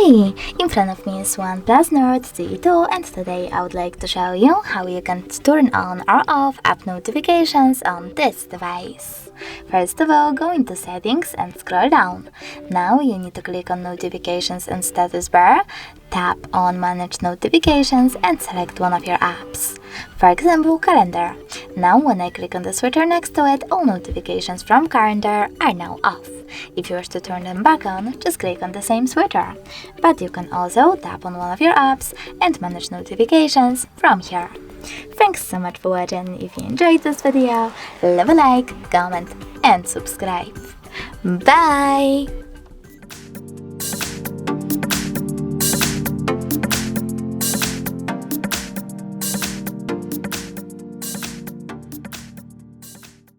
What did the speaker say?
Hi! In front of me is OnePlus Nord CE and today I would like to show you how you can turn on or off app notifications on this device. First of all, go into Settings and scroll down. Now you need to click on Notifications and Status bar, tap on Manage Notifications and select one of your apps. For example, Calendar. Now when I click on the switcher next to it, all notifications from Calendar are now off. If you wish to turn them back on, just click on the same switcher. But you can also tap on one of your apps and manage notifications from here. Thanks so much for watching. If you enjoyed this video, leave a like, comment and subscribe. Bye!